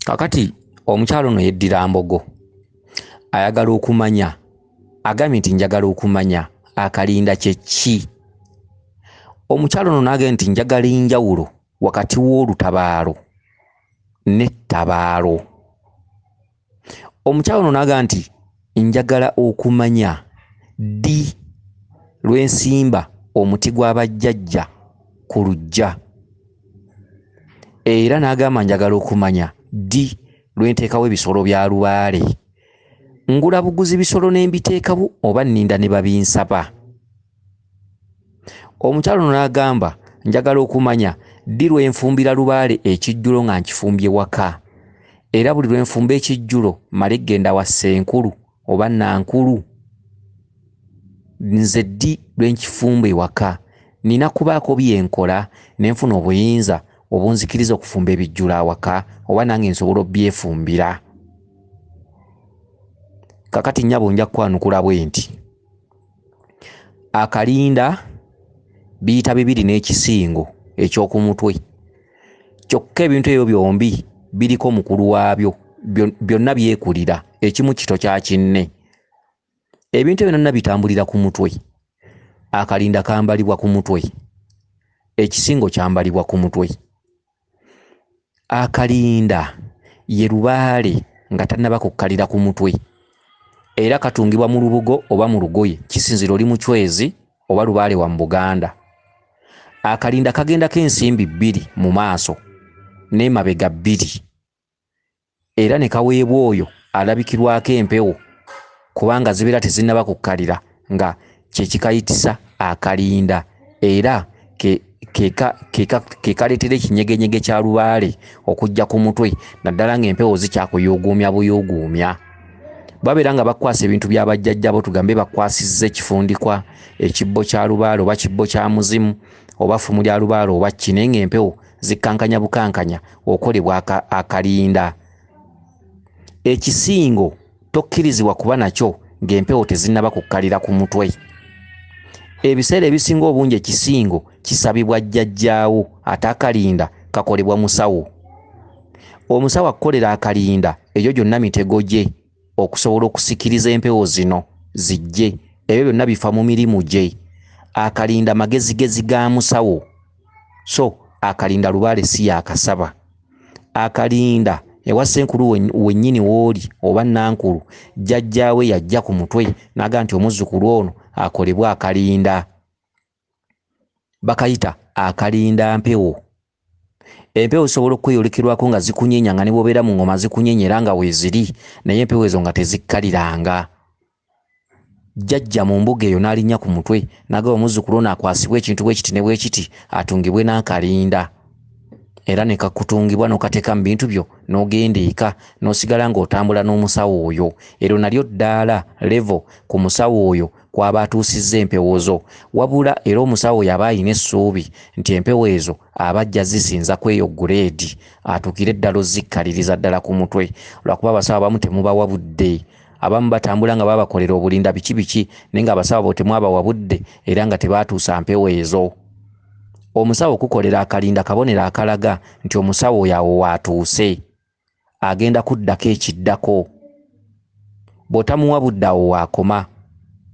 Kakati omukyalo ono yeddira mbogo ayagala okumanya agambye nti njagala okumanya akalinda kye ki. Omukyalo ono n'agambye nti njagala enjawulo wakati w'olutabaalo n'ettabaalo. Omukyalo ono n'agamba nti njagala okumanya ddi lwensimba omuti gw'abajjajja ku luggya, era n'agamba njagala okumanya ddi lwenteekawo ebisolo bya Lubaale. Ngula buguzi bisolo ne mbiteekawo oba nninda ne babinsaba. Omukyalo ono n'agamba njagala okumanya ddi lwenfumbira Lubaale ekijjulo nga nkifumbye waka, era buli lwenfumba ekijjulo male genda wa Ssenkulu oba Nankulu. Nze ddi lwenkifumba ewaka nina kubaako byenkola nenfuna obuyinza obunzikiriza okufumba ebijjulo awaka oba nange nsobola obyefumbira. Kakati nnyabo nja kwanukula bwe nti akalinda biyita bibiri n'ekisingo eky'oku mutwe, kyokka ebintu ebyo byombi biriko mukulu waabyo, byonna byekulira, ekimu kito kya kinne. Ebintu ebyo byonna bitambulira ku mutwe. Akalinda kambalibwa ku mutwe, ekisingo kyambalibwa ku mutwe. Akalinda ye Lubaale nga tannaba kukkalira ku mutwe, era katungibwa mu lubugo oba mu lugoye, kisinzira oli mucwezi oba Lubaale wa mu Buganda. Akalinda kagendako ensimbi bbiri mu maaso n'emabega bbiri, era ne kaweebwa oyo alabikirwako empewo kubanga zibeera tezinnaba kukkalira nga kyekikayitisa akalinda, era ke kaleetera ekinyegenyege kya Lubaale okujja ku mutwe naddala ng'empewo zikyakuyuuguumya buyuuguumya. Babeera nga bakwasa ebintu bya bajjajjabo, tugambe bakwasizza ekifundikwa, ekibbo kya Lubaale oba kibbo kya muzimu oba ffumu lya Lubaale oba kine, ng'empewo zikankanya bukankanya okolebwa akalinda. Ekisingo tokkirizibwa kuba nakyo ng'empewo tezinnaba kukkalira ku mutwe. Ebiseera ebisinga obungi ekisingo kisabibwa jjajjaawo, ate akalinda kakolebwa musawo. Omusawo akukolera akalinda ebyo gyonna mitego gye okusobola okusikiriza empewo zino zijje, ebyo byonna bifa mu mirimu gye. Akalinda magezigezi ga musawo, so akalinda Lubaale si yakasaba. Akalinda ewa Ssenkulu wennyini w'oli oba Nankulu, jjajjaawe yajja ku mutwe n'agamba nti omuzzukulu ono akolebwa akalinda. Bakayita akalinda mpewo. Empewo zisobola okweyolekerwako nga zikunyenya nga ne bw'obeera mu ngoma zikunyenyera nga weeziri, naye empewo ezo nga tezikkaliranga. Jjajja mu mbuga eyo n'alinnya ku mutwe n'agamba omuzzukulu ono akwasibwe ekintu bwe kiti ne bwe kiti atungibwe n'akalinda, era ne kakutungibwa n'okateeka mu bintu byo n'ogenda eka n'osigala ng'otambula n'omusawo oyo. Eryo nalyo ddaala levo ku musawo oyo kwaba atuusizza empewo zo, wabula era omusawo oyo aba alina essuubi nti empewo ezo aba ajja zisinza ku eyo guleedi atuukire eddala ozikkaliriza ddala ku mutwe, lwakuba abasawo abamu temubawa budde. Abamu batambula nga babakolera obulinda biki biki naye nga abasawo bo temwabawa budde era nga tebaatuusa mpewo ezo. Omusawo okukolera akalinda kabonero akalaga nti omusawo oyo awo waatuuse, agenda kuddako ekiddako. Bw'otamuwa budde awo waakoma,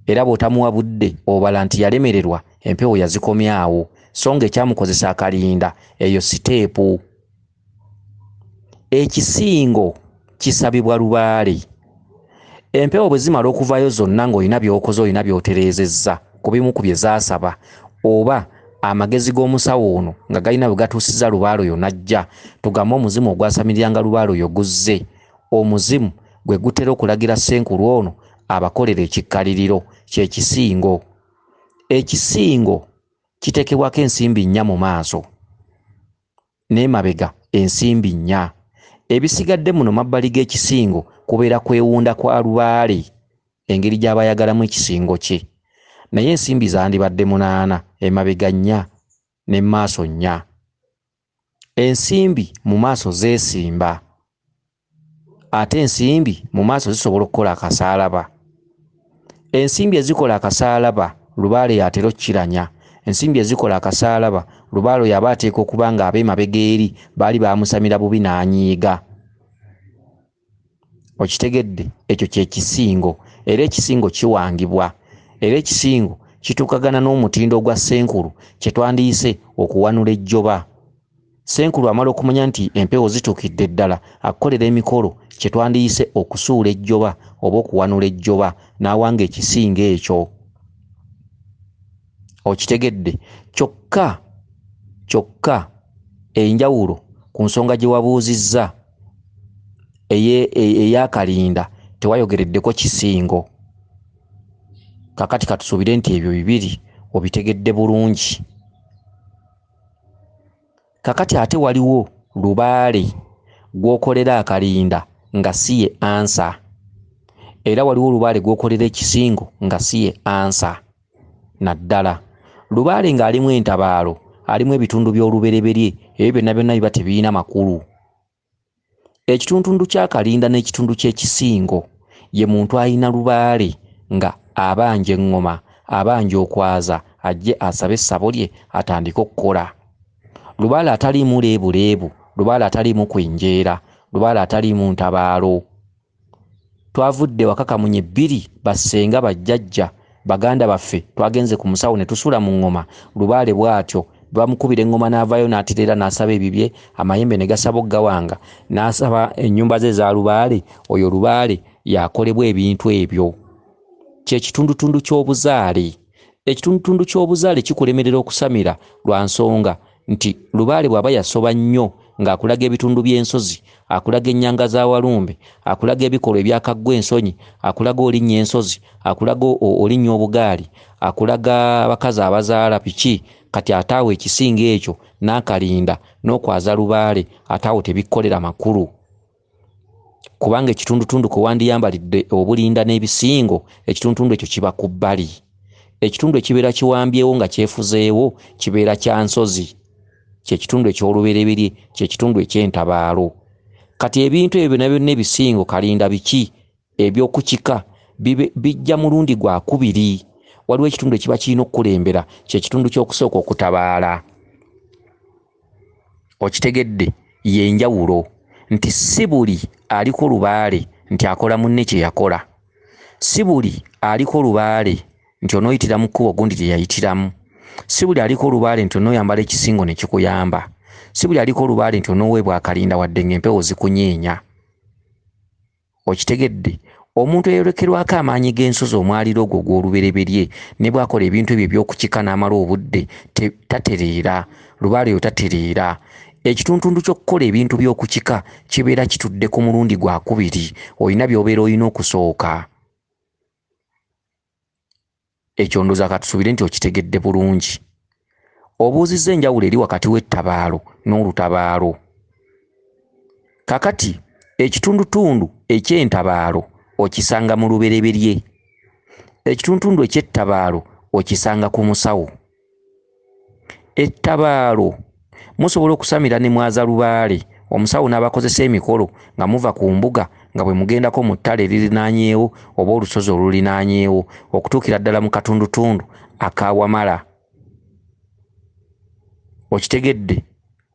era bw'otamuwa budde obala nti yalemererwa, empewo yazikomyawo, so nga ekyamukozesa akalinda eyo siteepu. Ekisingo kisabibwa Lubaale. Empewo bwe zimala okuvaayo zonna ng'olina by'okoze, olina by'otereezezza ku bimu ku bye zaasaba, oba amagezi g'omusawo ono nga galina bwe gatuusizza Lubaale oyo n'ajja, tugambe omuzimu ogwasamiriranga Lubaale oyo guzze, omuzimu gwe gutera okulagira Ssenkulu ono abakolera ekikkaliriro ky'ekisingo. Ekisingo kiteekebwako ensimbi nnya mu maaso n'emabega ensimbi nnya. Ebisigadde muno mabbali g'ekisingo kubeera kwewunda kwa Lubaale, engeri gy'abayagalamu ekisingo kye, naye ensimbi zandibadde 8, emabega 4 ne maaso 4. Ensimbi mu maaso zeesimba, ate ensimbi mu maaso zisobola okukola akasaalaba. Ensimbi ezikola akasaalaba Lubaale yatera okkiranya, ensimbi ezikola akasaalaba Lubaale yaba ateeka okuba nga ab'emabega eri baali bamusamira bubi n'anyiiga. Okitegedde? Ekyo kye kisingo, era ekisingo kiwangibwa, era ekisingo kituukagana n'omutindo gwa Ssenkulu kye twandiyise okuwanula ejjoba. Ssenkulu amala okumanya nti empewo zituukidde ddala, akukolera emikolo kye twandiyise okusuula ejjoba oba okuwanula ejjoba, n'awanga ekisingo ekyo. Okitegedde? Kyokka enjawulo ku nsonga gye wabuuzizza ey'akalinda tewayogereddeko kisingo. Kakati katusuubire nti ebyo bibiri obitegedde bulungi. Kakati ate waliwo lubaale gw'okolera akalinda nga si ye ansa, era waliwo lubaale gw'okolera ekisingo nga si ye ansa naddala. Lubaale ng'alimu entabaalo, alimu ebitundu by'olubereberye, ebyo byonna byonna biba tebiina makulu. Ekitundu ky'akalinda n'ekitundu ky'ekisingo ye muntu alina lubaale nga abanja eŋŋoma, abanja okwaza, ajje asabe essabo lye atandike okukola. Lubaale ataliimu leebuleebu, lubaale ataliimu kwenjeera, lubaale ataliimu ntabaalo. Twavudde waka kamunye bbiri bassenga bajjajja baganda baffe twagenze ku musawo ne tusula mu ŋŋoma, lubaale bw'atyo bamukubira eŋŋoma n'avaayo n'atereera n'asaba ebibye, amayembe ne gasaba oggawanga, n'asaba ennyumba ze za lubaale. Oyo lubaale yakolebwa ebintu ebyo. Kye kitundutundu ky'obuzaale. Ekitundutundu ky'obuzaale kikulemerera okusamira lwa nsonga nti lubaale bw'aba yasoba nnyo ng'akulaga ebitundu by'ensozi, akulaga ennyanga za walumbe, akulaga ebikolwa ebyakaggwa ensonyi, akulaga olinnya ensozi, akulaga olinnya obugaali, akulaga abakazi abazaala piki. Kati ataawo ekisinga ekyo n'akalinda n'okwaza lubaale ataawo tebikkolera makulu, kubanga ekitundutundu kwe wandiyambalidde obulinda n'ebisingo, ekitundutundu ekyo kiba ku bbali. Ekitundu ekibeera kiwambyewo nga kyefuzeewo kibeera kya nsozi, kyekitundu eky'olubereberye, kyekitundu eky'entabaalo. Kati ebintu ebyo byonna byonna ebisingo kalinda biki eby'okukika bijja mulundi gwa kubiri. Waliwo ekitundu ekiba kirina okukulembera, kyekitundu ky'okusooka okutabaala. Okitegedde? Yenjawulo nti si buli aliko lubaale nti akola munne kye yakola, si buli aliko lubaale nti onooyitira mu kkubo gundi lye yayitiramu, si buli aliko lubaale nti onooyambala ekisingo ne kikuyamba, si buli aliko lubaale nti onooweebwa akalinda wadde ng'empewo zikunyeenya. Okitegedde? Omuntu eyolekerwako amaanyi g'ensozi omwaliro ogwo gw'olubereberye ne bw'akola ebintu ebyo eby'okukika n'amala obudde tatereera, lubaale oyo tatereera. Ekitundutundu ky'okukola ebintu by'okukika kibeera kitudde ku mulundi gwa kubiri, olina by'obeera olina okusooka. Ekyo ndowooza katusuubire nti okitegedde bulungi. Obuuzizza enjawulo eri wakati w'ettabaalo n'olutabaalo. Kakati ekitundutundu eky'entabaalo okisanga mu lubereberye, ekitundutundu eky'ettabaalo okisanga ku musawo. Ettabaalo musobola okusamira ne mwaza lubaale, omusawo n'abakozesa emikolo nga muva ku mbuga nga bwe mugendako mu ttale eririnaanyeewo oba olusozi olulinaanyeewo okutuukira ddala mu katundutundu akawamala. Okitegedde?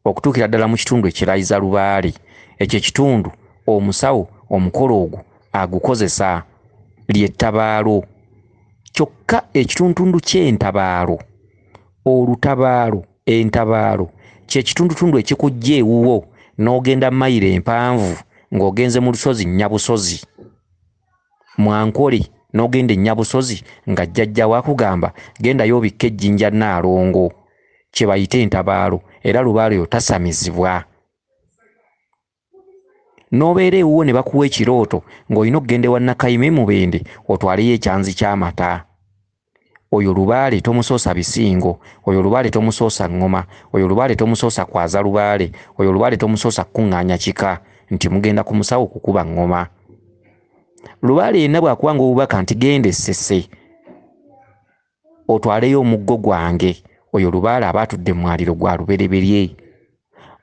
Okutuukira ddala mu kitundu ekirayiza lubaale. Ekyo ekitundu omusawo omukolo ogwo agukozesa ly'ettabaalo. Kyokka ekitundutundu ky'entabaalo, olutabaalo, entabaalo kyekitundutundu ekikujja ewuwo n'ogenda mayiro empanvu ng'ogenze mu lusozi Nnyabusozi, Mwankole n'ogenda Nnyabusozi nga jjajjawo akugamba gendayo obikke ejjinja Nnaalongo, kye bayita entabaalo, era lubaale oyo tasamizibwa. N'obeera ewuwo ne bakuwa ekirooto ng'olina okugenda ewa Nakayime Mubende otwaleyo ekyanzi ky'amata. Oyo lubaale tomusoosa bisingo, oyo lubaale tomusoosa ŋŋoma, oyo lubaale tomusoosa kwaza lubaale, oyo lubaale tomusoosa kukuŋŋaanya kika nti mugenda ku musawo kukuba ŋŋoma. Lubaale yenna bw'akuwanga obubaka nti genda Essese otwaleyo omuggo gwange, oyo lubaale aba atudde mu mwaliro gwa lubereberye.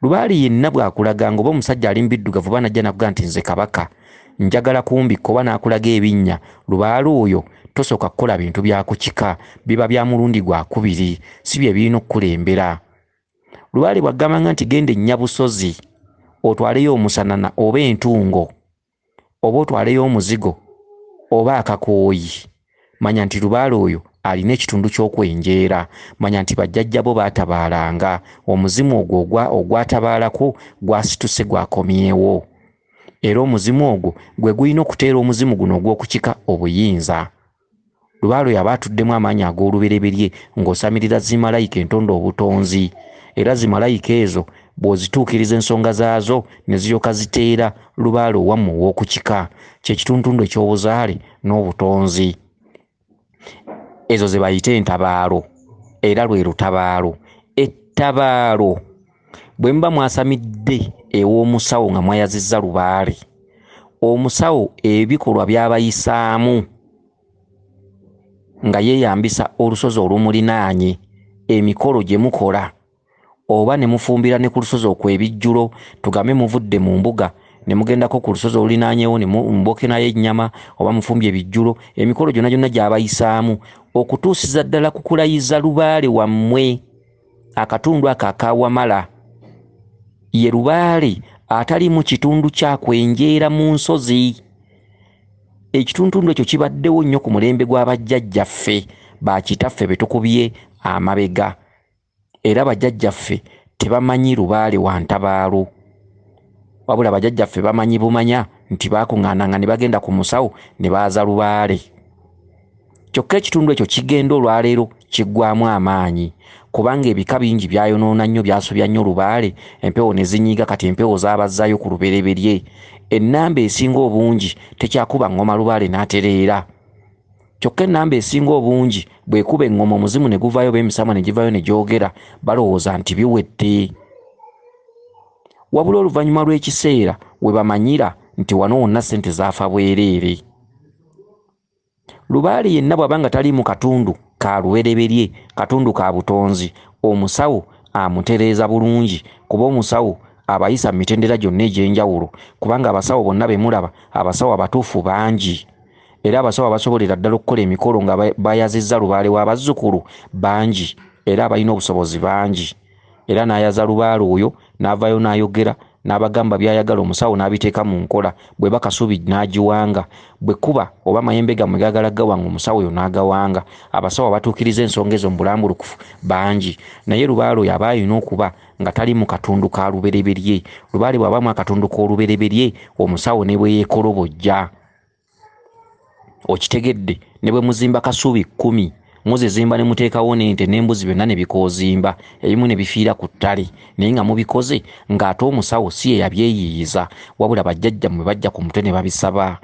Lubaale yenna bw'akulaga ng'oba omusajja ali mu biddugavu oba najja nakugamba nti nze kabaka njagala kumbikka oba n'akulaga ebinnya, lubaale oyo tosooka kukola bintu bya kukika, biba bya mulundi gwa kubiri, si bye birina okukulembera. Lubaale bw'aggambanga nti genda Nnyabusozi otwaleyo omusanana oba entungo, oba otwaleyo omuzigo oba akakooyi, manya nti Lubaale oyo alina ekitundu ky'okwenjeera. Manya nti bajjajja bo baatabaalanga, omuzimu ogwo ogwatabaalako gwasituse gwakomyewo, era omuzimu ogwo gwe gulina okuteera omuzimu guno ogw'okukika obuyinza. Lubaale oyo aba atuddemu amaanyi ag'olubereberye ng'osamirira zimalayika entondo obutonzi, era zimalayika ezo bw'ozituukiriza ensonga zaazo ne ziryoka ziteera Lubaale owammwe ow'okukika, kye kituntundu eky'obuzaale n'obutonzi. Ezo ze bayite entabaalo, era lwe lutabaalo. Ettabaalo bwe muba mwasamidde ew'omusawo nga mwayazizza Lubaale, omusawo ebikolwa by'abayisaamu nga yeeyambisa olusozi olumulinaanye, emikolo gye mukola, oba ne mufumbira ne ku lusozi okwo ebijjulo, tugambe muvudde mu mbuga ne mugendako ku lusozi olulinaanyewo ne mbokenayo ennyama oba mufumbye ebijjulo, emikolo gyonna gyonna gy'abayisaamu okutuusiza ddala ku kulayiza Lubaale wammwe, akatundu ako akawamala. Ye Lubaale atali mu kitundu kyakwenjeera mu nsozi. Ekituntundu ekyo kibaddewo nnyo ku mulembe gw'abajjajjaffe bakitaffe be tukubye amabega, era bajjajjaffe tebamanyi Lubaale wa ntabaalo, wabula bajjajjaffe bamanyi bumanya nti baakuŋŋaananga ne bagenda ku musawo ne baaza Lubaale. Kyokka ekitundu ekyo kigenda olwaleero kiggwaamu amaanyi, kubanga ebika bingi byayonoona nnyo, byasobya nnyo Lubaale, empewo ne zinyiiga, kati empewo zaabazzaayo ku lubereberye. Ennamba esinga obungi tekyakuba ngoma Lubaale n'atereera. Kyokka ennamba esinga obungi bwekuba engoma omuzimu ne guvaayo b'emisama ne givaayo ne gyogera, balowooza nti biwedde. Wabula oluvannyuma lw'ekiseera we bamanyira nti wano wonna ssente zaafa bwereere. Lubaale yenna bw'aba nga tali mu katundu ka lubereberye, katundu ka butonzi, omusawo amutereeza bulungi, kuba omusawo abayisa mu mitendera gyonna egy'enjawulo, kubanga abasawo bonna be mulaba, abasawo abatuufu bangi, era abasawo abasobolera ddala okukola emikolo nga bayazizza Lubaale w'abazzukulu bangi, era abalina obusobozi bangi. Era n'ayaza Lubaale oyo n'avaayo n'ayogera n'abagamba by'ayagala, omusawo n'abiteeka mu nkola, bwe bakasubi n'agiwanga, bwe kuba oba mayembe gammwe gaagala gawanga, omusawo oyo n'agawanga. Abasawo abatuukiriza ensonga ezo mu bulambulukufu bangi, naye Lubaale oyo aba alina okuba nga tali mu katundu ka lubereberye. Lubaale bw'abamu akatundu k'olubereberye, omusawo ne bwe yeekolobojja. Okitegedde, ne bwe muzimba kasubi 10 muzizimba ne muteekawo n'ente n'embuzi byonna ne bikoozimba, ebimu ne bifiira ku ttale, naye nga mubikoze ng'ate omusawo si ye yabyeyiiyiza, wabula bajjajjammwe bajja ku mutwe ne babisaba.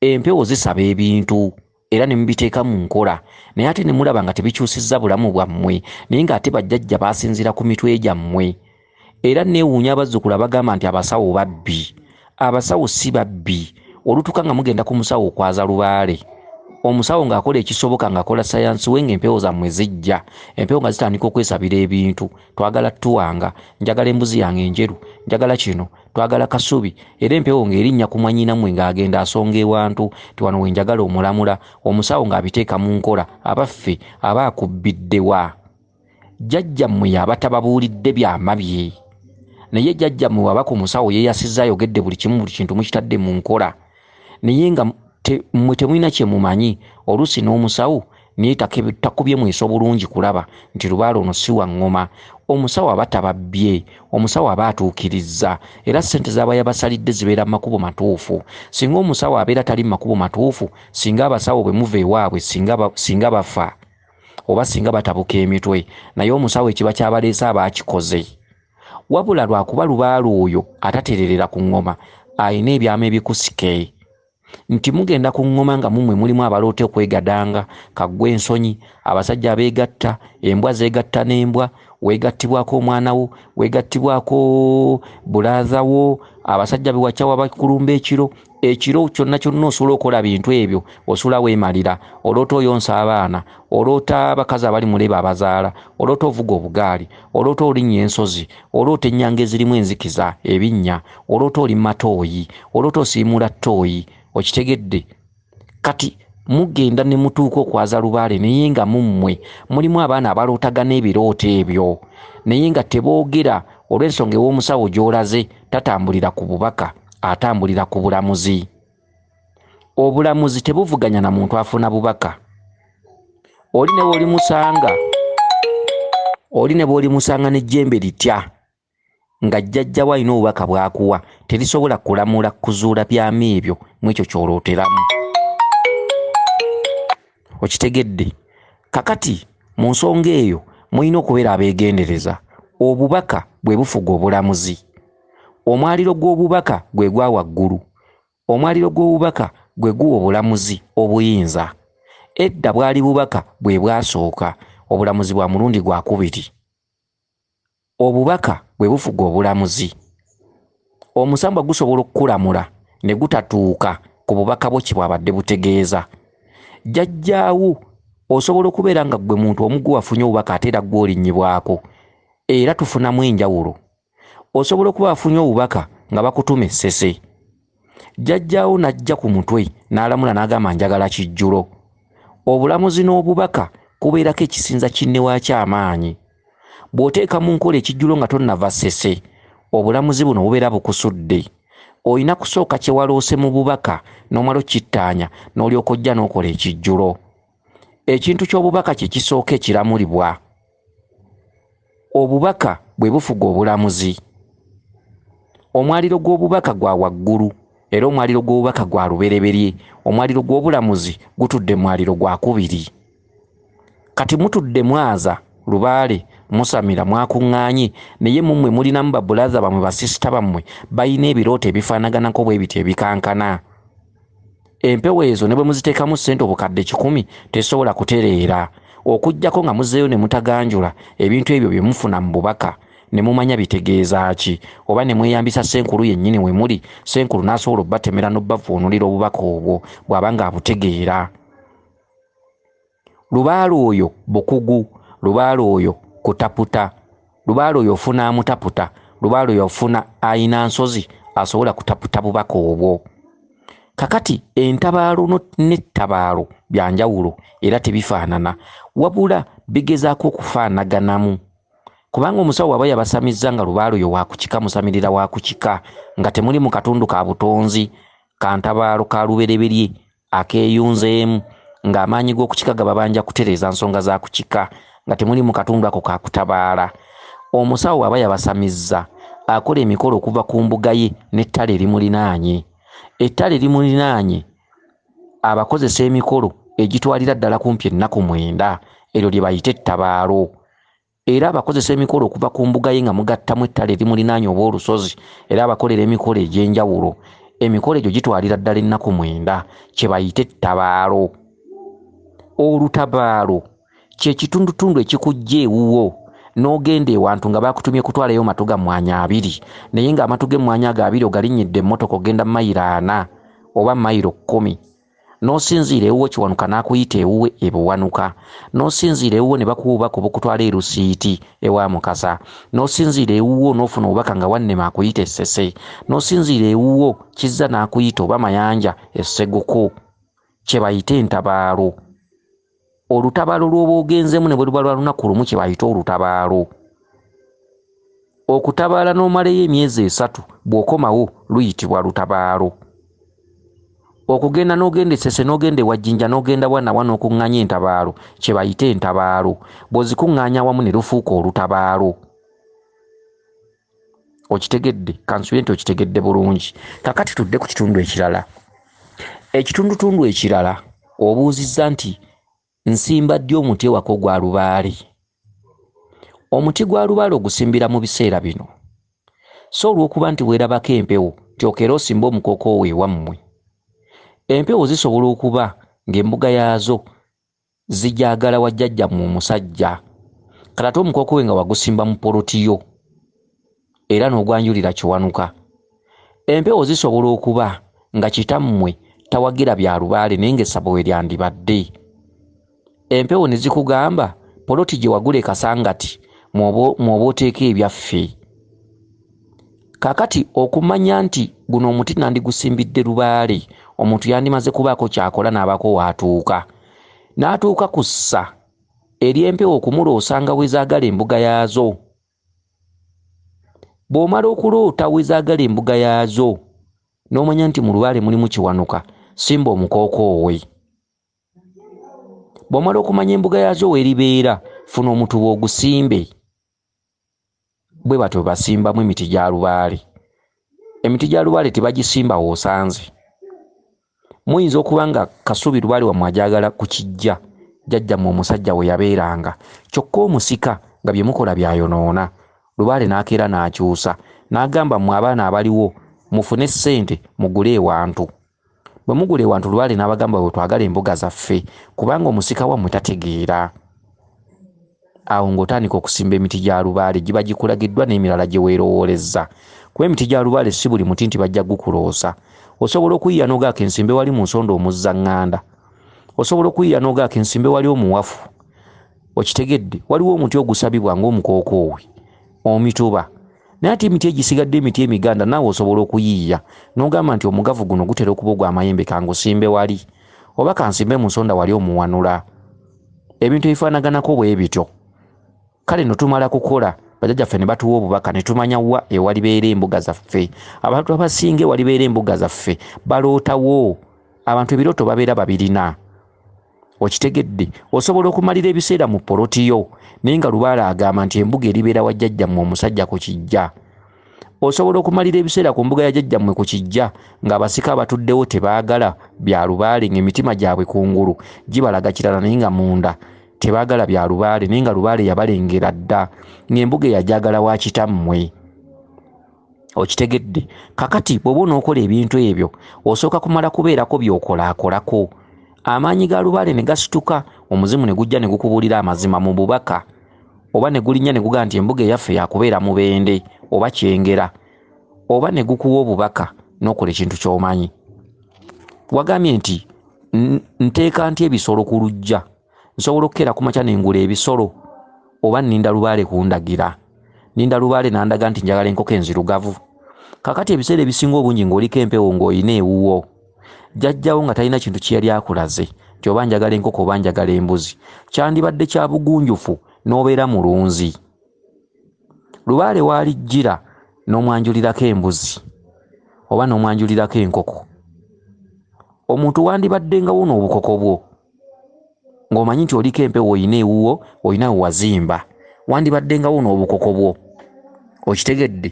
Empewo zisaba ebintu era ne mubiteeka mu nkola, naye ate ne mulaba nga tebikyusizza bulamu bwammwe, naye ng'ate bajjajja baasinzira ku mitwe gyammwe. Era neewuunya abazzukulu abagamba nti abasawo babbi. Abasawo si babbi. Olutuka nga mugenda ku musawo okwaza Lubaale, omusawo ng'akola ekisoboka, ng'akola sayansi we, ng'empewo zammwe zijja, empewo nga zitandika okwesabira ebintu. Twagala tuwanga, njagala embuzi yange enjeru, njagala kino, twagala kasubi, era empewo ng'erinnya ku mwannyinammwe ng'agenda asonga ewantu ti wano we njagala omulamula, omusawo ng'abiteeka mu nkola. Abaffe aba akubbiddewa. Jjajjammwe yaba tababuulidde byama bye, naye jjajjammwe waba ku musawo yeeyasizza ayogedde buli kimu, buli kintu mukitadde mu nkola, naye nga mmwe temulina kye mumanyi. Oluusi n'omusawo naye takubye mweso bulungi kulaba nti Lubaale ono si wa ngoma. Omusawo aba tababbye, omusawo aba atuukirizza, era ssente z'aba yabasalidde zibeera mu makubo matuufu. Singa omusawo abeera tali mu makubo matuufu, singa abasawo bwe muva ewaabwe singa bafa oba singa batabuka emitwe, naye omusawo ekiba kyabaleese aba akikoze. Wabula lwakuba Lubaale oyo atatererera ku ngoma, ayina ebyama ebikusike nti mugenda ku ngoma nga mumwe mulimu abaloota okwegadanga, kaggwe ensonyi, abasajja abeegatta, embwa zeegatta n'embwa, weegattibwako omwana wo, weegattibwako bulaaza wo, abasajja bewakyawa bakulumba ekiro kyonna kyonna osobola okukola bintu ebyo, osula weemalira, oloota oyonsa abaana, oloota abakazi abali muleba abazaala, oloota ovuga obugaali, oloota olinnya ensozi, oloota ennyanga ezirimu enzikiza ebinnya, oloota oli matooyi, oloota osiimula ttooyi. Okitegedde? Kati mugenda ne mutuuka okwaza Lubaale, naye nga mummwe mulimu abaana abalootagana ebirooto ebyo, naye nga teboogera olw'ensonga ew'omusawo gy'olaze tatambulira ku bubaka, atambulira ku bulamuzi. obulamuzi tebuvuganya na muntu afuna bubaka. Oli ne bw'oli musanga n'ejjembe litya nga jjajja walina obubaka bw'akuwa terisobola kulamula kuzuula byama ebyo mu ekyo ky'olooteramu. Okitegedde? Kakati mu nsonga eyo mulina okubeera abeegendereza. Obubaka bwe bufuga obulamuzi. Omwaliro gw'obubaka gwe gwa waggulu. Omwaliro gw'obubaka gwe guwa obulamuzi obuyinza. Edda bwali bubaka bwe bwasooka, obulamuzi bwa mulundi gwa kubiri. Obubaka bwe bufuga obulamuzi. Omusambwa gusobola okukulamula ne gutatuuka ku bubaka bwo kye bwabadde butegeeza. Jjajjaawo osobola okubeera nga gwe muntu omu gwe wafunye obubaka ate era gw'olinnyibwako, era tufunamu enjawulo. Osobola okuba wafunye obubaka nga bakutuma essese. Jjajjaawo n'ajja ku mutwe n'alamula n'agamba njagala kijjulo. Obulamuzi n'obubaka kubeerako ekisinza kinne waky'amaanyi. Bw'oteeka mu nkola ekijjulo nga tonnava ssese, obulamuzi buno bubeera bukusudde. Olina kusooka kye waloose mu bubaka n'omala okittaanya n'olyoka ojja n'okola ekijjulo. Ekintu ky'obubaka kye kisooka ekiramulibwa. Obubaka bwe bufuga obulamuzi. Omwaliro gw'obubaka gwa waggulu era omwaliro gw'obubaka gwa lubereberye. Omwaliro gw'obulamuzi gutudde mwaliro gwa kubiri. Kati mutudde mwaza Lubaale musamira mwakuŋŋaanye naye mummwe mulinamu babulaza bamwe basisita bammwe balina ebirooto ebifaanaganako bwe biti ebikankana. Empewo ezo ne bwe muziteekamu ssente obukadde 10 tesobola kutereera, okuggyako nga muzzeeyo ne mutaganjula ebintu ebyo bye mufuna mu bubaka ne mumanya bitegeeza ki, oba ne mweyambisa Ssenkulu yennyini we muli, Ssenkulu n'asobola obbatemera n'obbavuunulira obubaka obwo bw'aba nga abutegeera. Lubaale oyo bukugu, Lubaale oyo kutaputa, Lubaale oyo ofuna amutaputa, Lubaale oyo ofuna ayina nsozi asobola kutaputa bubaka obwo. Kakati entabaalo n'ettabaalo bya njawulo era tebifaanana, wabula bigezaako okufaanaganamu. Kubanga omusawo aba yabasamizza nga Lubaale oyo wakukika musamirira wakukika nga temuli mu katundu ka butonzi ka ntabaalo ka lubereberye akeeyunzeemu ng'amaanyi g'okukika gababanja kutereeza nsonga za kukika nga temuli mu katundu ako ka kutabaala. Omusawo aba yabasamizza akola emikolo okuva ku mbuga ye n'ettale erimulinaanye. Ettale erimulinaanye abakozesa emikolo egitwalira ddala kumpi ennaku 9, eryo lye bayita ettabaalo. Era abakozesa emikolo okuva ku mbuga ye nga mugattamu ettale erimulinaanye oba olusozi era abakolera emikolo egy'enjawulo. Emikolo egyo gitwalira ddala ennaku 9, kye bayita ettabaalo. Olutabaalo kye kitundutundu ekikujja ewuwo n'ogenda ewantu nga bakutumye kutwalayo matu ga mwanya 2 naye ng'amatu g'emmwanya ago 2 ogalinnyidde emmotoka ogenda mayiro 4 oba mayiro 10. N'osinziira ewuwo Kiwanuka n'akuyita ewuwe ebuwanuka. N'osinziira ewuwo ne bakuwa obubaka obukutwala e Lusiiti ewa Mukasa. N'osinziira ewuwo n'ofuna obubaka nga Wannema akuyita Essese. N'osinziira ewuwo Kizza n'akuyita oba Mayanja e Sseguko. Kye bayita entabaalo. Olutabaalo lw'oba ogenzemu ne bwe luba lwa lunaku lumu kye bayita olutabaalo. Okutabaala n'omalayo emyezi 3 bw'okomawo luyitibwa lutabaalo. Okugenda n'ogenda Essese n'ogenda ewa Jjinja n'ogenda Wannawa n'okuŋŋaanya entabaalo kye bayita entabaalo. Bw'ozikuŋŋaanya awamu ne lufuuka olutabaalo. Okitegedde? Kansuubire nti okitegedde bulungi. Kakati tudde ku kitundu ekirala. Ekitundutundu ekirala obuuzizza nti nsimba ddi omuti ewaka gwa Lubaale. Omuti gwa Lubaale ogusimbira mu biseera bino so olw'okuba nti weerabako empewo tyokera osimba omukoko wo ewammwe. Empewo zisobola okuba ng'embuga yaazo zijagala wajjajja mu musajja kati ate omukoko we nga wagusimba mu polotiyo era n'ogwanjulira Kiwanuka. Empewo zisobola okuba nga kitammwe tawagira bya Lubaale naye ng'essabo we lyandibadde. Empewo ne zikugamba poloti gye wagula e Kasangati mwoba oteeka ebyaffe. Kakati okumanya nti guno omuti nandigusimbidde Lubaale, omuntu yandimaze kubaako kyakola n'abaako waatuuka. N'atuuka ku ssa eri empewo okumuloosa nga we zaagala embuga yaazo. Bw'omala okuloota we zaagala embuga yaazo n'omanya nti mu Lubaale mulimu Kiwanuka, simba omukookoowe. Bw'omala okumanya embuga yaazo weribeera, funa omutuba ogusimbe. Bwe batyo basimbamu emiti gya lubaale. Emiti gya lubaale tebagisimba w'osanze. Muyinza okuba nga kasubi lubaale wammwe ajagala ku kijja jjajjammwe omusajja we yabeeranga, kyokka omusika nga bye mukola byayonoona. Lubaale n'akeera n'akyusa n'agamba mmwe abaana abaliwo mufune ssente mugule ewantu. Bwe mugula ewantu Lubaale n'abagamba bwe twagala embuga zaffe kubanga omusika wammwe tategeera. Awo ng'otandika okusimba emiti gya lubaale giba gikulagiddwa n'emirala gye weerowoolezza. Kuba emiti gya lubaale si buli muti nti bajja gukuloosa. Osobola okuyiya n'ogaaka ensimbe wali mu nsonda omuzzaŋŋanda. Osobola okuyiya n'ogaaka ensimbe wali omuwafu. Okitegedde, waliwo omuti ogusabibwa ng'omukookoowe, omituba. Naye ate emiti egisigadde emiti emiganda naawe osobola okuyiiya n'ogamba nti omugavu guno gutera okuba ogw'amayembe kangusimbe wali, oba kansimbe mu nsonda wali omuwanula. Ebintu ebifaanaganako bwe bityo. Kale no tumala kukola bajjajjaffe ne batuwa obubaka ne tumanya wa ewalibeera embuga zaffe. Abantu abasinga ewalibeera embuga zaffe balootawo. Abantu ebirooto babeera babirina. Okitegedde, osobola okumalira ebiseera mu polotiyo naye nga Lubaale agamba nti embuga eribeera wa jjajjammwe omusajja ku kijja. Osobola okumalira ebiseera ku mbuga ya jjajjammwe ku kijja ng'abasika abatuddewo tebaagala bya Lubaale ng'emitima gyabwe kungulu gibalaga kirala naye nga munda tebaagala bya Lubaale naye nga Lubaale yabalengera dda ng'embuga eyajagala wa kitammwe. Okitegedde, kakati bw'oba onookola ebintu ebyo osooka kumala kubeerako by'okolaakolako. Amaanyi ga Lubaale ne gasituka, omuzimu ne gujja ne gukubuulira amazima mu bubaka, oba ne gulinnya ne gugamba nti embuga eyaffe yakubeera Mubende oba Kyengera, oba ne gukuwa obubaka n'okola ekintu ky'omanyi. Wagambye nti nteeka nti ebisolo ku luggya, nsobola okukeera ku makya ne ngula ebisolo, oba nninda Lubaale kundagira. Ninda Lubaale n'andaga nti njagala enkoko enzirugavu. Kakati ebiseera ebisinga obungi ng'oliko empewo ng'olina ewuwo, jjajjawo nga talina kintu kye yali akulaze nti oba njagala enkoko oba njagala embuzi, kyandibadde kya bugunjufu n'obeera mulunzi. Lubaale waalijjira n'omwanjulirako embuzi oba n'omwanjulirako enkoko, omuntu wandibadde nga wuno obukoko bwo ng'omanyi nti oliko empewo oyina ewuwo oyina we wazimba, wandibadde nga wuno obukoko bwo. Okitegedde,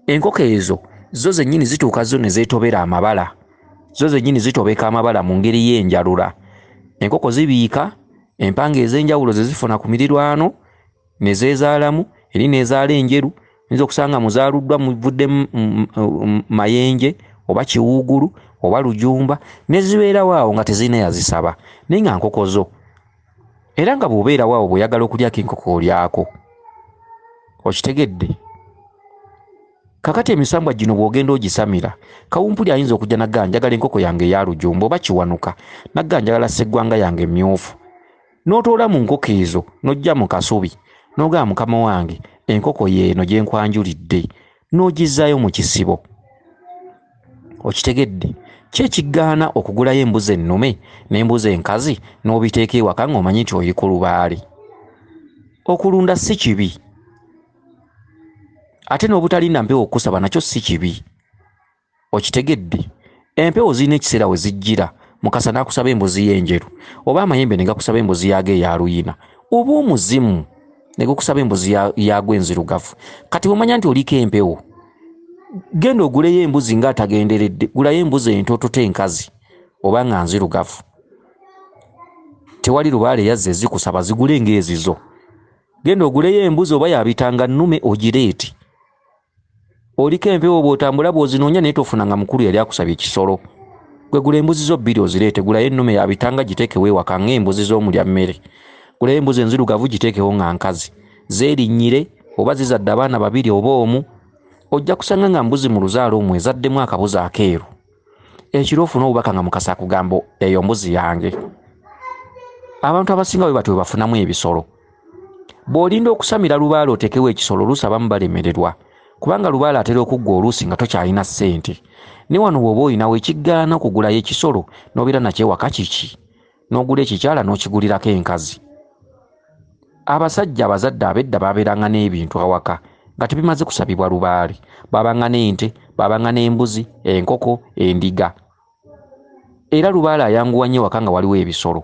enkoko ezo zo zennyini zituuka zo ne zeetobera amabala, zo zennyini zitobeka amabala mu ngeri y'enjalula. Enkoko zibiika empanga ez'enjawulo ze zifuna ku mirirwano ne zeezaalamu, eri neezaala enjeru, oyinza okusanga muzaaluddwa muvudde mayenje oba kiwuugulu oba lujumba, ne zibeerawo awo nga tezirina yazisaba naye nga nkoko zo. Era nga bw'obeerawo awo bw'oyagala okulyako enkoko olyako. Okitegedde, kakati emisambwa gino bw'ogenda ogisamira, kawumpuli ayinza okujja nagamba njagala enkoko yange eya lujumba oba kiwanuka, nagamba njagala sseggwanga yange emmyufu. N'otoola mu nkoko ezo n'ojja mu kasubi n'ogamba mukama wange enkoko yeeno gye nkwanjulidde, n'ogizzaayo mu kisibo. Okitegedde, kyekigaana okugulayo embuzi ennume n'embuzi enkazi n'obiteeka ewaka ng'omanyi nti oli ku Lubaale. Okulunda si kibi, ate n'obutalinda mpewo okusaba nakyo si kibi. Okitegedde, empewo zirina ekiseera we zijjira, Mukasa n'akusaba embuzi y'enjeru oba amayembe ne gakusaba embuzi yaage eya luyina, oba omuzimu ne gukusaba embuzi yaagwe enzirugavu. Kati omanya nti oliko empewo, genda oguleyo embuzi ng'atagenderedde, gulayo embuzi entoototo enkazi oba nga nzirugavu. Tewali Lubaale yazze zikusaba zigule ng'ezizo. Genda oguleyo embuzi oba yabitanga nnume ogireete. Oliko empewo bw'otambula bw'ozinoonya naye tofunanga mukulu yali akusabye ekisolo. Gwe gula embuzi zo bbiri ozireete, gulayo ennume yabitanga giteekewo ewaka ng'embuzi z'omulya mmere. Gulayo embuzi enzirugavu giteekewo nga nkazi. Zeerinnyire oba zizadde abaana babiri oba omu. Ojja kusanga nga mbuzi mu luzaalo omwo ezaddemu akabuzi akeeru. Ekiro ofuna obubaka nga Mukasa akugamba eyo mbuzi yange. Abantu abasinga bwe batyo bwe bafunamu ebisolo. Bw'olinda okusamira Lubaale otekewo ekisolo oluusi abamu balemererwa, kubanga Lubaale atera okugga oluusi nga tokyalina ssente. Ne wano bw'oba olinawo ekigaana okugulayo ekisolo n'obeera nakyo ewaka kiki, n'ogula ekikyala n'okigulirako enkazi. Abasajja abazadde ab'edda baabeeranga n'ebintu awaka nga tebimaze kusabibwa Lubaale. Baabanga n'ente, baabanga n'embuzi, enkoko, endiga. era Lubaale ayanguwa nnyo ewaka nga waliwo ebisolo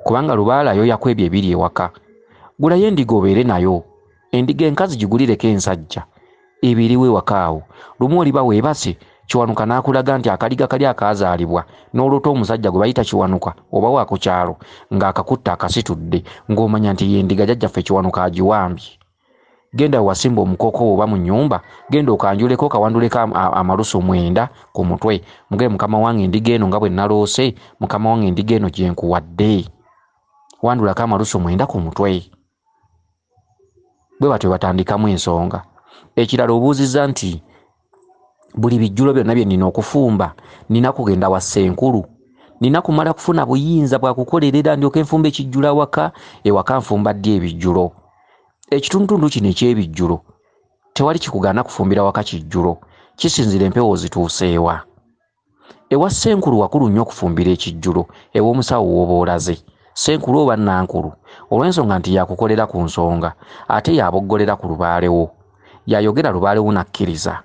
kubanga Lubaale ayoyakwebyo ebiri ewaka. Gulayo endiga obeere nayo, endiga enkazi gigulireko ensajja ebiriwo ewaka awo. Lumu oliba weebase Kiwanuka n'akulaga nti akaliga kali akaazaalibwa n'olwota omusajja gwe bayita Kiwanuka oba wa ku kyalo ng'akakutta akasitudde ng'omanya nti y'endiga jjajjaffe Kiwanuka agiwambye. Genda wasimba omukoko oba mu nnyumba, genda okanjuleko kawanduleko amalusu 9 ku mutwe. Mugere mukama wange endiga eno nga bwe naloose, mukama wange endiga eno gye nkuwadde. Wandulako amalusu 9 ku mutwe. Bwe batyo batandikamu ensonga. Ekirala obuuzizza nti buli bijjulo byonna bye nina okufumba, nina kugenda wa Ssenkulu, nina kumala kufuna buyinza bwa kukolerera ndyoke nfumba ekijjulo awaka, ewaka nfumba ddi ebijjulo. Ekitundutundu kino eky'ebijjulo tewali kikugaana kufumbira waka kijjulo, kisinzira empewo zituuseewa. Ewa Ssenkulu wakulu nnyo okufumbira ekijjulo, ew'omusawo w'oba olaze. Ssenkulu oba Nankulu, olw'ensonga nti yakukolera ku nsonga, ate yaboggolera ku Lubaale wo. Yayogera Lubaale wo nakkiriza.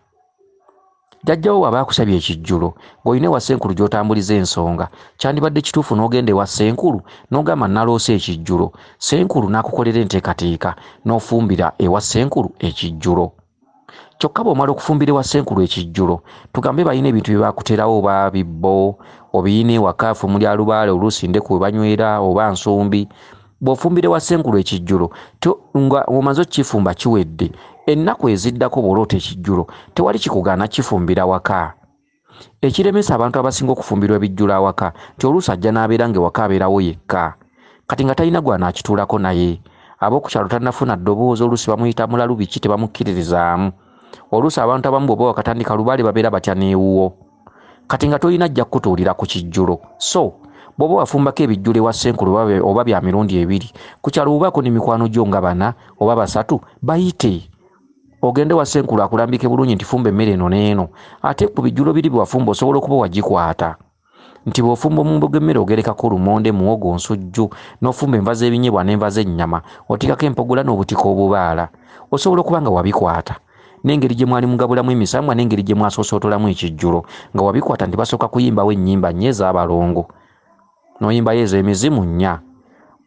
Jjajjawo bw'aba akusabye ekijjulo, ng'olina ewa Ssenkulu gy'otambuliza ensonga, kyandibadde kituufu n'ogenda ewa Ssenkulu n'ogamba naloose ekijjulo. Ssenkulu n'akukolera enteekateeka n'ofumbira ewa Ssenkulu ekijjulo. Kyokka bw'omala okufumbira ewa Ssenkulu ekijjulo, tugambe balina ebintu bye baakuterawo oba bibbo, obiyina ewaka effumu lya Lubaale oluusi ndeku we banywera oba nsumbi. Bw'ofumbira ewa Ssenkulu ekijjulo nga omaze okifumba kiwedde, ennaku eziddako bw'oloota ekijjulo tewali kikugaana kifumbira waka. Ekiremesa abantu abasinga okufumbirwa ebijjulo awaka nti oluusi ajja n'abeera ng'ewaka abeerawo yekka, kati nga talina gw'anaakituulako naye. Ab'oku kyalo tannafuna ddoboozi, oluusi bamuyita mulalu, biki tebamukkiririzaamu. Oluusi abantu abamu bw'oba wakatandika Lubaale babeera batya n'ewuwo, kati nga tolina ajja kukutuulira ku kijjulo. So bw'oba wafumbako ebijjulo ewa Ssenkulu oba bya mirundi 2, ku kyalo obaako ne mikwano gyo nga 4 oba 3, bayite ogende wa Ssenkulu akulambike bulungi nti fumba emmere eno n'eno. Ate ku bijjulo biri bwe wafumba osobola okuba wagikwata nti bw'ofumba omumboga emmere ogerekako lumonde, muwogo, nsujju, n'ofumba enva z'ebinyebwa n'enva z'ennyama, otikako empogola n'obutika obubaala. Osobola okuba nga wabikwata n'engeri gye mwali mugabulamu emisambwa n'engeri gye mwasosootolamu ekijjulo nga wabikwata nti basooka kuyimbawo ennyimba 4 ez'abalongo, n'oyimbayo ez'emizimu 4.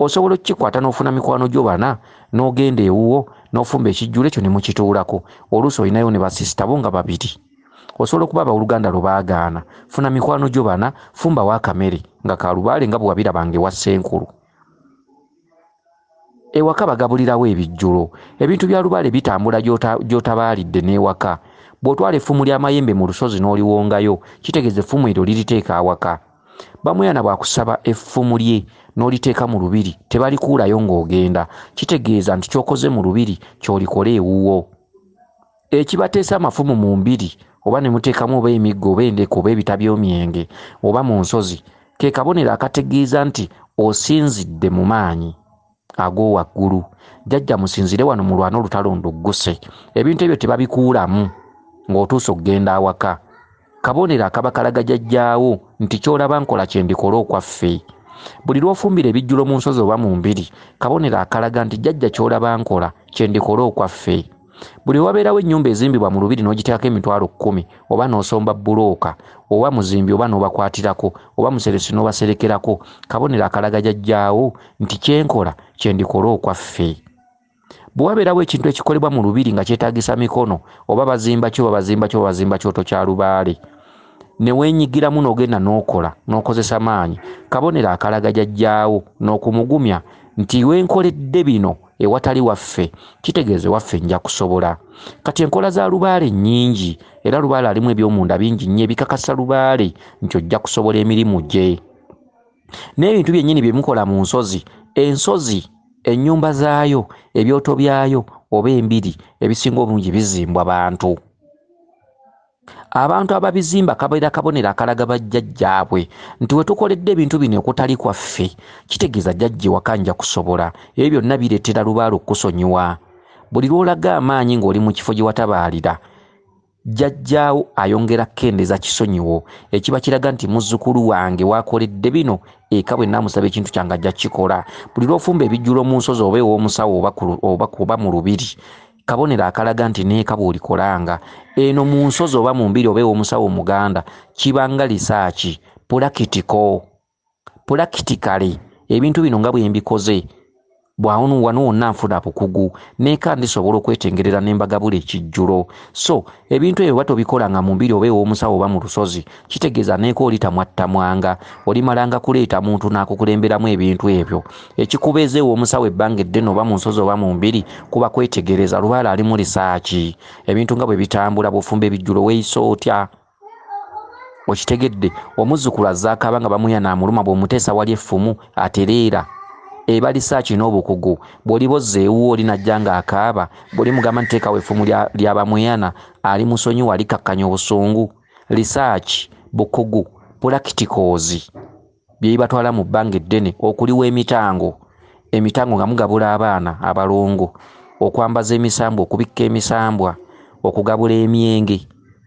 Osobola okukikwata n'ofuna mikwano gyo 4 n'ogenda ewuwo n'ofumba ekijjulo ekyo ne mukituulako. Oluusi olinayo ne basisita bo nga 2. Osobola okuba abooluganda lubaagaana, funa mikwano gyo 4, fumbawo akamere nga ka Lubaale nga bwe wabirabanga ewa Ssenkulu. Ewaka bagabulirawo ebijjulo. Ebintu bya Lubaale bitambula gy'otabaalidde n'ewaka. Bw'otwala effumu ly'amayembe mu lusozi n'oliwongayo, kitegeeza effumu eryo liriteeka awaka. Bamuyana bwakusaba effumu lye n'oliteeka mu lubiri, tebalikuulayo ng'ogenda, kitegeeza nti ky'okoze mu lubiri ky'olikole ewuwo. Ekibateesa amafumu mu mbiri oba ne muteekamu oba emiggo oba endeko oba ebita by'omyenge oba mu nsozi, ke kabonero akategeeza nti osinzidde mu maanyi ag'owaggulu. Jjajja musinzire wano mulwana olutalo ndugguse. Ebintu ebyo tebabikuulamu ng'otuuse okugenda awaka. Kabonero akaba kalaga jjajjaawo nti ky'olaba nkola kye ndikola okwaffe. Buli lw'ofumbira ebijjulo mu nsozi oba mu mbiri, kabonero akalaga nti jjajja ky'olaba nkola kye ndikola okwaffe. Buli wabeerawo ennyumba ezimbibwa mu lubiri n'ogiteekako emitwalo 10 oba n'osomba bbulooka oba muzimbi oba n'obakwatirako oba museresi n'obaserekerako, kabonero akalaga jjajjaawo nti kyenkola kye ndikola okwaffe. Bwe wabeerawo ekintu ekikolebwa mu lubiri nga kyetaagisa mikono oba bazimba kyoto kya Lubaale, ne weenyigiramu n'ogenda n'okola n'okozesa maanyi, kabonero akalaga jjajjaawo n'okumugumya nti wenkoledde bino ewatali waffe, kitegeeze waffe nja kusobola. Kati enkola za Lubaale nnyingi era Lubaale alimu eby'omunda bingi nnyo ebikakasa Lubaale nti ojja kusobola emirimu gye. N'ebintu byennyini bye mukola mu nsozi, ensozi ennyumba zaayo, ebyoto byayo oba embiri ebisinga obungi bizimbwa bantu. Abantu ababizimba kabeera kabonero akalaga bajjajjaabwe nti we tukoledde ebintu bino okutali kwaffe, kitegeeza jjajja ewaka nja kusobola. Ebyo byonna bireetera Lubaale okusonyiwa. Buli lw'olaga amaanyi ng'oli mu kifo gye watabaalira, jjajjaawo ayongera kkendeeza kisonyiwo ekiba kiraga nti muzzukulu wange waakoledde bino, eka bwe naamusaba ekintu kyange ajja kikola. Buli lw'ofumba ebijjulo mu nsozi oba ew'omusawo oba mu lubiri, kabonero akalaga nti neeka bw'olikolanga eno mu nsozi oba mu mbiri oba ew'omusawo omuganda, kibanga lisaaki practically ebintu bino nga bwe mbikoze bwawunu wano wonna nfuna bukugu neeka ndisobola okwetengerera nembagabula ekijjulo. So ebintu ebyo batobikola nga mu mbiri oba ew'omusawo oba mu lusozi kitegeeza neeka oli tamwattamwanga olimalanga kuleeta muntu n'akukulemberamu ebintu ebyo. Ekikubeeza ew'omusawo ebbanga eddene oba mu nsozi oba mu mbiri kuba kwetegereza Lubaale ali mu risaaki ebintu nga bwe bitambula bw'ofumba ebijjulo weeyisa otya. Okitegedde omuzzukulu azzaakaaba nga bamuya n'amuluma bw'omuteesa wali effumu atereera eba risaaki n'obukugu bw'olibozza ewuwo oli najja ng'akaaba bw'olimugamba nteekawo effumu ly'abamuyana ali musonyi wali kakkanya obusungu. Risaaki bukugu practicals bye batwala mu bbanga eddene okuliwa emitango nga mugabula abaana abalongo okwambaza emisambwa okubikka emisambwa okugabula emyenge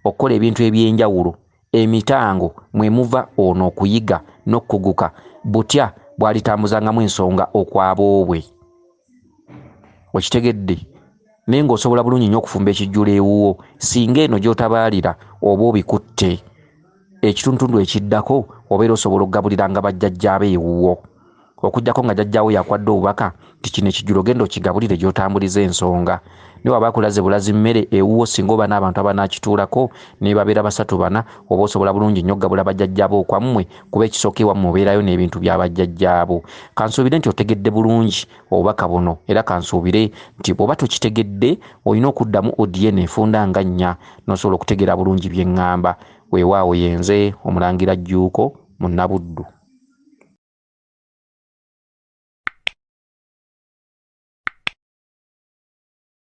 okukola ebintu eby'enjawulo. Emitango mwe muva ono okuyiga n'okkuguka butya bw'alitambuzangamu ensonga okwaboobwe. Okitegedde naye ng'osobola bulungi nnyo okufumba ekijjulo ewuwo singa eno gy'otabaalira oba obikutte ekitundu ekiddako obeera osobola okugabuliranga bajjajjaabe ewuwo okuggyako nga jjajjaawo yakwadde obubaka nti kino ekijjulo genda okigabulire gy'otambuliza ensonga. Ne waba akulaze bulazi mmere ewuwo singa oba n'abantu abanaakituulako ne babeera 3-4 oba osobola bulungi nnyo okugabula bajjajjaabo okwammwe kuba ekisooka ewammwe obeerayo n'ebintu bya bajjajjaabo. Kansuubire nti otegedde bulungi obubaka buno era kansuubire nti bw'oba tokitegedde olina okuddamu odiye enfunda nga 4 n'osobola okutegeera bulungi bye ŋŋamba. Weewaawo yenze Omulangira Jjuuko Munabuddu.